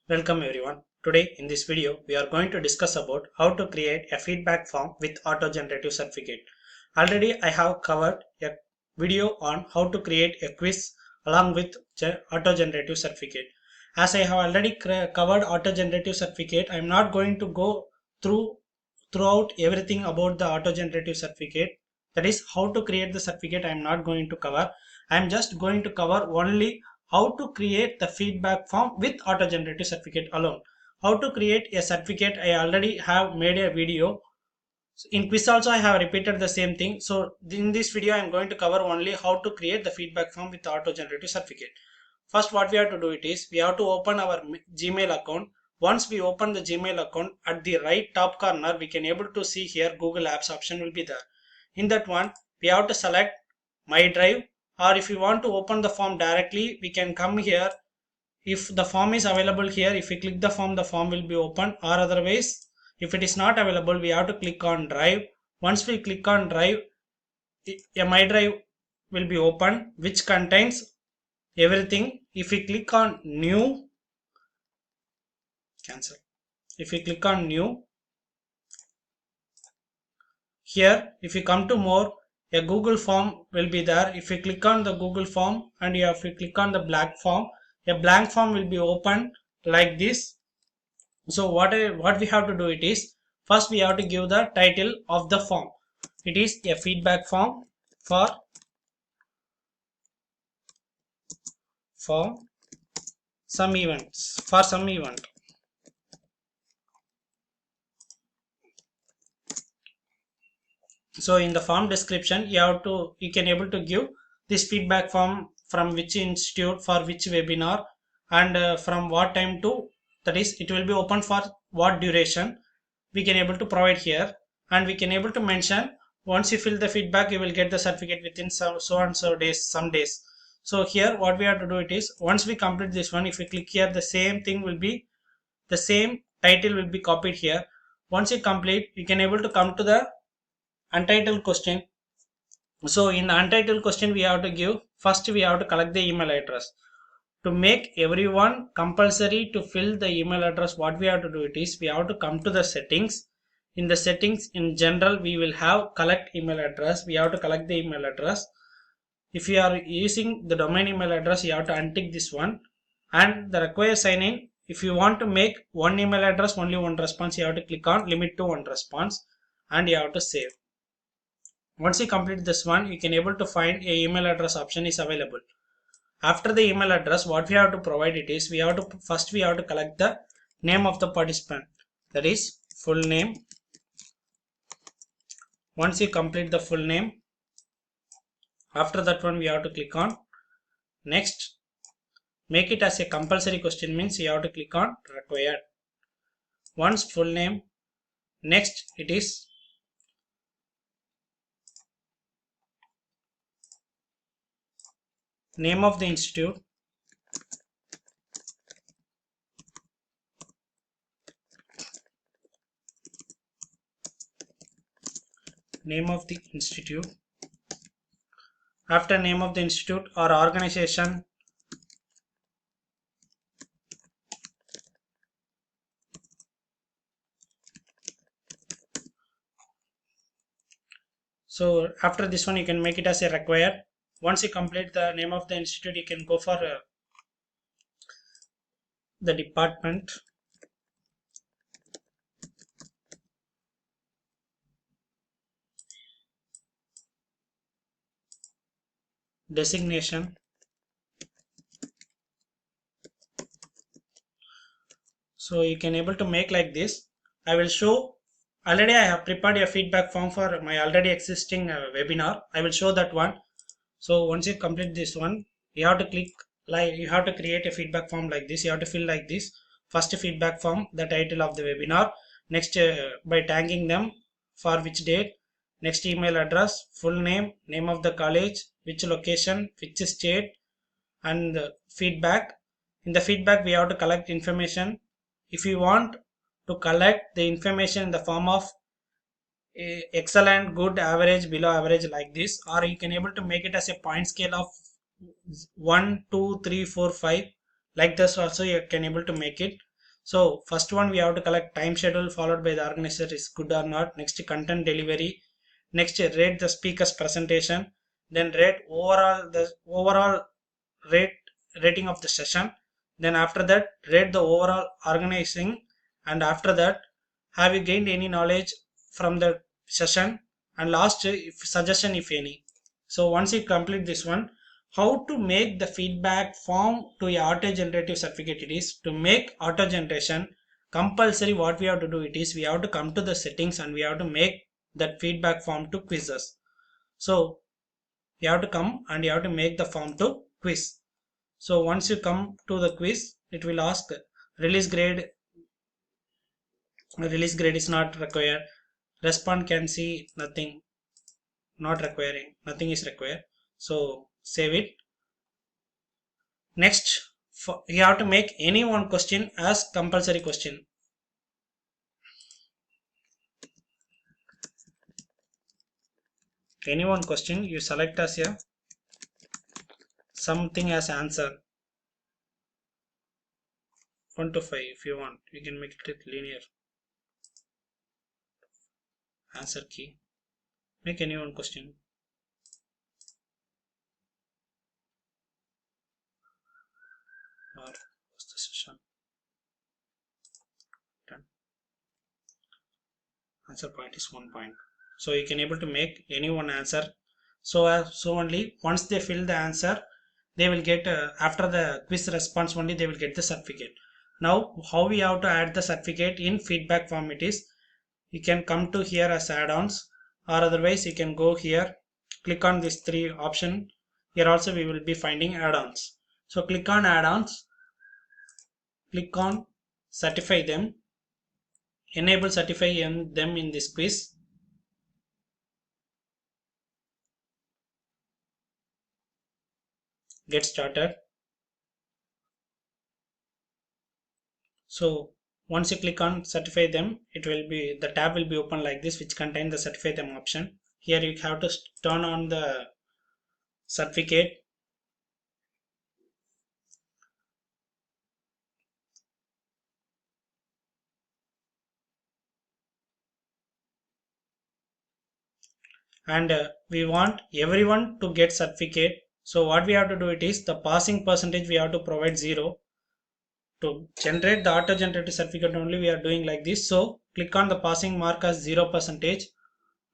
Welcome everyone. Today in this video we are going to discuss about how to create a feedback form with auto-generative certificate. Already I have covered a video on how to create a quiz along with auto-generative certificate. As I have already covered auto-generative certificate, I am not going to go throughout everything about the auto-generative certificate. That is how to create the certificate. I am not going to cover. I am just going to cover only how to create the feedback form with auto generative certificate alone. How to create a certificate, I already have made a video. In quiz also I have repeated the same thing. So in this video I am going to cover only how to create the feedback form with auto generative certificate. First what we have to do it is we have to open our Gmail account. Once we open the Gmail account, at the right top corner we can able to see here Google Apps option will be there. In that one we have to select My Drive, or if you want to open the form directly we can come here. If the form is available here, if we click the form will be open, or otherwise if it is not available we have to click on Drive. Once we click on Drive, a My Drive will be open which contains everything. If we click on New, cancel. If we click on New, here if you come to more, a Google form will be there. If you click on the Google form and if you click on the black form, a blank form will be open like this. So what we have to do it is, first we have to give the title of the form. It is a feedback form for some events, for some event. So in the form description you can able to give this feedback form from which institute for which webinar, and from what time to, that is it will be open for what duration, we can able to provide here. And we can able to mention, once you fill the feedback you will get the certificate within so and so days, some days. So here what we have to do it is, once we complete this one, if we click here, the same thing will be, the same title will be copied here. Once you complete, you can able to come to the untitled question. So in the untitled question we have to give, first we have to collect the email address. To make everyone compulsory to fill the email address, what we have to do it is, we have to come to the settings. In the settings in general we will have collect email address. We have to collect the email address. If you are using the domain email address, you have to untick this one. And the require sign in, if you want to make one email address only one response, you have to click on limit to one response and you have to save. Once you complete this one, you can able to find a email address option is available. After the email address, what we have to provide it is, we have to collect the name of the participant, that is full name. Once you complete the full name, after that one we have to click on next. Make it as a compulsory question, means you have to click on required. Once full name, next it is name of the institute, name of the institute. After name of the institute or organization, so after this one you can make it as a required. Once you complete the name of the institute, you can go for the department, designation, so you can able to make like this. I will show, already I have prepared a feedback form for my already existing webinar. I will show that one. So once you complete this one, you have to click, like you have to create a feedback form like this. You have to fill like this. First feedback form, the title of the webinar, next by tagging them for which date, next email address, full name, name of the college, which location, which state, and feedback. In the feedback we have to collect information. If you want to collect the information in the form of excellent, good, average, below average, like this, or you can able to make it as a point scale of 1 2 3 4 5, like this also you can able to make it. So first one we have to collect time schedule followed by the organizer is good or not. Next content delivery. Next rate the speaker's presentation. Then rate overall rate rating of the session. Then after that rate the overall organizing, and after that have you gained any knowledge from the session, and last if suggestion if any. So once you complete this one, how to make the feedback form to a auto generative certificate, it is to make auto generation compulsory. What we have to do, it is we have to come to the settings and we have to make that feedback form to quizzes. So you have to come and you have to make the form to quiz. So once you come to the quiz, it will ask release grade. Release grade is not required. Respond can see nothing, not requiring, nothing is required. So save it. Next, you have to make any one question as compulsory question. Any one question you select as a something as answer. 1 to 5 if you want, you can make it linear. Answer key. Make any one question. Or what's the session? Done. Answer point is 1 point. So you can able to make any one answer. So only once they fill the answer, they will get after the quiz response only they will get the certificate. Now how we have to add the certificate in feedback form, it is you can come to here as add-ons, or otherwise you can go here, click on this three option. Here also we will be finding add-ons. So click on add-ons, click on certify them, enable certify them in this quiz. Get started. So once you click on certify them, it will be the tab will be open like this, which contain the certify them option. Here you have to turn on the certificate. And we want everyone to get certificate. So what we have to do, it is the passing percentage we have to provide 0. To generate the auto generated certificate only we are doing like this. So click on the passing mark as 0%.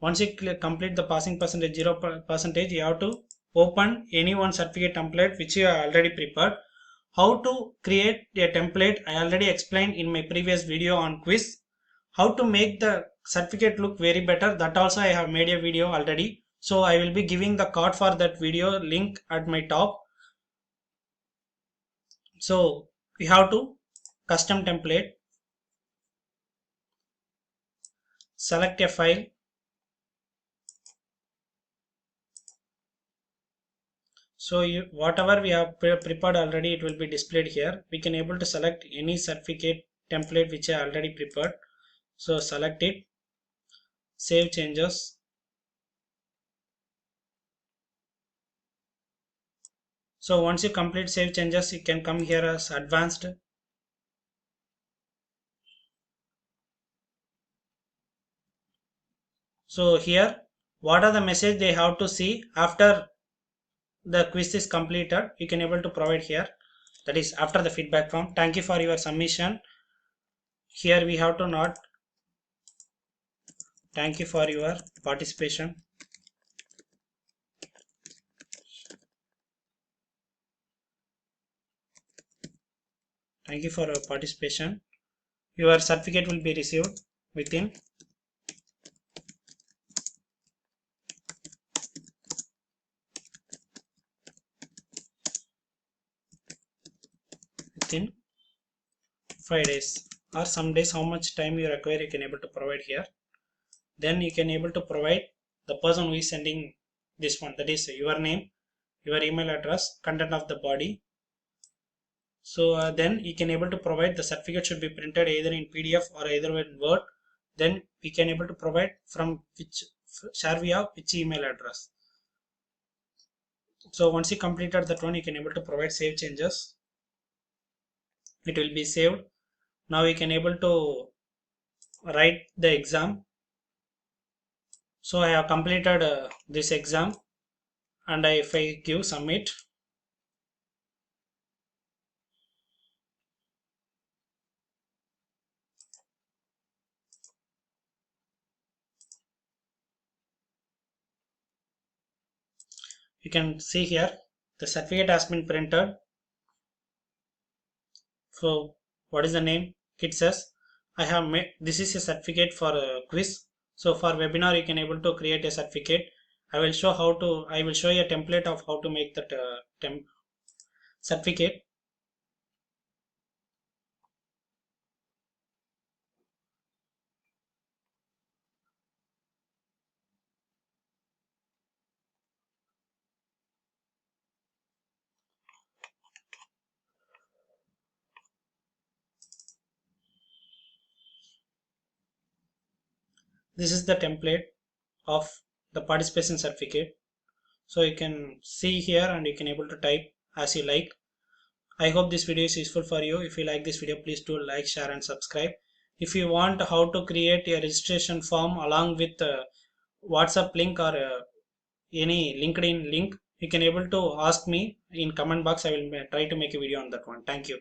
Once you complete the passing percentage 0%, you have to open any one certificate template which you have already prepared. How to create a template I already explained in my previous video on quiz. How to make the certificate look very better, that also I have made a video already. So I will be giving the card for that video link at my top. So we have to custom template, select a file. So whatever we have prepared already, it will be displayed here. We can able to select any certificate template which I already prepared. So select it, save changes. So once you complete save changes, you can come here as advanced. So here, what are the message they have to see after the quiz is completed, you can able to provide here. That is after the feedback form. Thank you for your submission. Here we have to not. Thank you for your participation. Thank you for your participation. Your certificate will be received within within 5 days or some days. How much time you require, you can able to provide here. Then you can able to provide the person who is sending this one, that is your name, your email address, content of the body. So then you can able to provide the certificate should be printed either in PDF or either in Word. Then we can able to provide from which share we have which email address. So once you completed that one, you can able to provide save changes. It will be saved. Now we can able to write the exam. So I have completed this exam, and if I give submit, you can see here the certificate has been printed. So what is the name? It says I have made this is a certificate for a quiz. So for webinar you can able to create a certificate. I will show you a template of how to make that certificate. This is the template of the participation certificate. So you can see here and you can able to type as you like. I hope this video is useful for you. If you like this video, please do like, share and subscribe. If you want how to create a registration form along with WhatsApp link or any LinkedIn link, you can able to ask me in comment box. I will try to make a video on that one. Thank you.